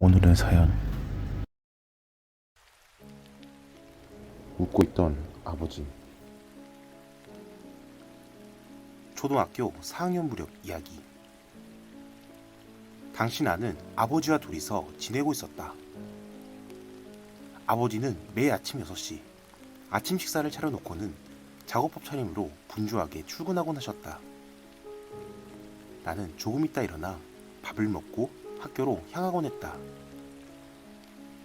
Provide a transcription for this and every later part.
오늘의 사연. 웃고 있던 아버지. 초등학교 4학년 무렵 이야기. 당시 나는 아버지와 둘이서 지내고 있었다. 아버지는 매일 아침 6시 아침 식사를 차려놓고는 작업법 차림으로 분주하게 출근하곤 하셨다. 나는 조금 있다 일어나 밥을 먹고 학교로 향하곤 했다.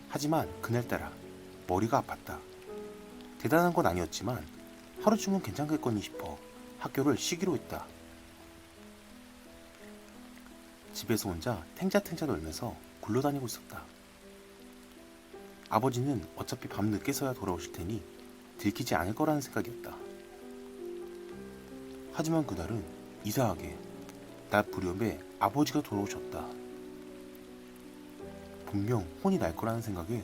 하지만 그날따라 머리가 아팠다. 대단한 건 아니었지만 하루쯤은 괜찮겠거니 싶어 학교를 쉬기로 했다. 집에서 혼자 탱자탱자 놀면서 굴러다니고 있었다. 아버지는 어차피 밤 늦게서야 돌아오실 테니 들키지 않을 거라는 생각이었다. 하지만 그날은 이상하게 낮 무렵에 아버지가 돌아오셨다. 분명 혼이 날 거라는 생각에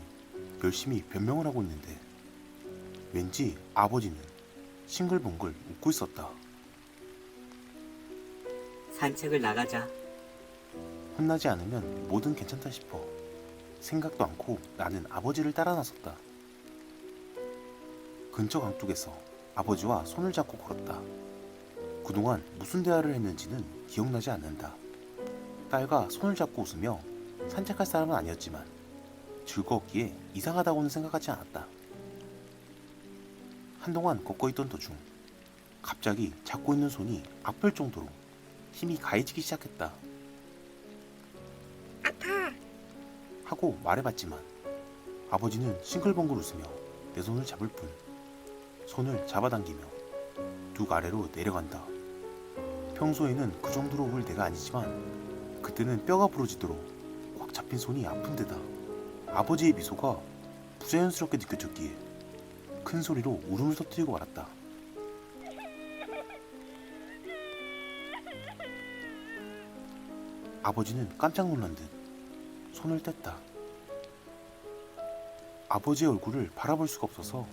열심히 변명을 하고 있는데 왠지 아버지는 싱글벙글 웃고 있었다. 산책을 나가자. 혼나지 않으면 뭐든 괜찮다 싶어 생각도 않고 나는 아버지를 따라 나섰다. 근처 강둑에서 아버지와 손을 잡고 걸었다. 그동안 무슨 대화를 했는지는 기억나지 않는다. 딸과 손을 잡고 웃으며 산책할 사람은 아니었지만 즐거웠기에 이상하다고는 생각하지 않았다. 한동안 걷고 있던 도중 갑자기 잡고 있는 손이 아플 정도로 힘이 가해지기 시작했다. 아파! 하고 말해봤지만 아버지는 싱글벙글 웃으며 내 손을 잡을 뿐 손을 잡아당기며 뚝 아래로 내려간다. 평소에는 그 정도로 울 때가 아니지만 그때는 뼈가 부러지도록 꽉 잡힌 손이 아픈 데다 아버지의 미소가 부자연스럽게 느껴졌기에 큰 소리로 울음을 터뜨리고 말았다. 아버지는 깜짝 놀란 듯 손을 뗐다. 아버지의 얼굴을 바라볼 수가 없어서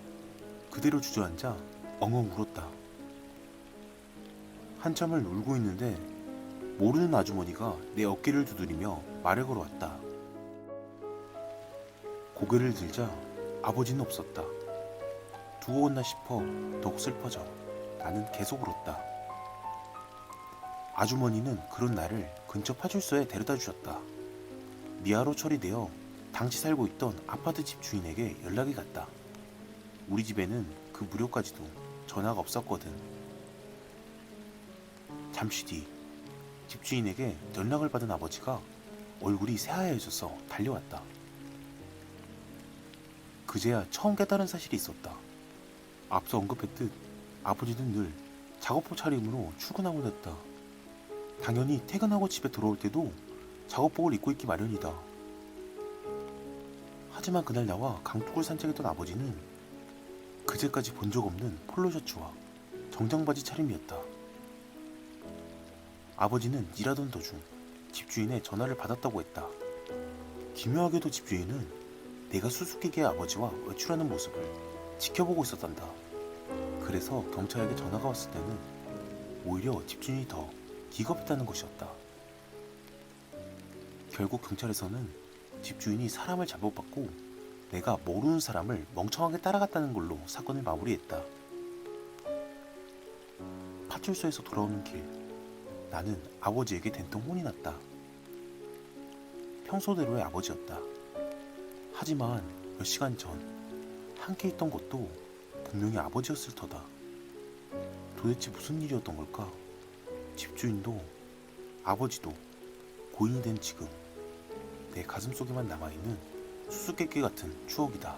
그대로 주저앉아 엉엉 울었다. 한참을 울고 있는데 모르는 아주머니가 내 어깨를 두드리며 말을 걸어왔다. 고개를 들자 아버지는 없었다. 두고 온나 싶어 더욱 슬퍼져 나는 계속 울었다. 아주머니는 그런 나를 근처 파출소에 데려다 주셨다. 미아로 처리되어 당시 살고 있던 아파트 집주인에게 연락이 갔다. 우리 집에는 그 무렵까지도 전화가 없었거든. 잠시 뒤 집주인에게 연락을 받은 아버지가 얼굴이 새하얘져서 달려왔다. 그제야 처음 깨달은 사실이 있었다. 앞서 언급했듯 아버지는 늘 작업복 차림으로 출근하곤 했다. 당연히 퇴근하고 집에 돌아올 때도 작업복을 입고 있기 마련이다. 하지만 그날 나와 강둑을 산책했던 아버지는 그제까지 본 적 없는 폴로 셔츠와 정장 바지 차림이었다. 아버지는 일하던 도중 집주인의 전화를 받았다고 했다. 기묘하게도 집주인은 내가 수수께끼의 아버지와 외출하는 모습을 지켜보고 있었단다. 그래서 경찰에게 전화가 왔을 때는 오히려 집주인이 더 기겁했다는 것이었다. 결국 경찰에서는 집주인이 사람을 잘못받고 내가 모르는 사람을 멍청하게 따라갔다는 걸로 사건을 마무리했다. 파출소에서 돌아오는 길 나는 아버지에게 된통 혼이 났다. 평소대로의 아버지였다. 하지만 몇 시간 전 함께 있던 것도 분명히 아버지였을 터다. 도대체 무슨 일이었던 걸까? 집주인도 아버지도 고인이 된 지금 내 가슴속에만 남아있는 수수께끼 같은 추억이다.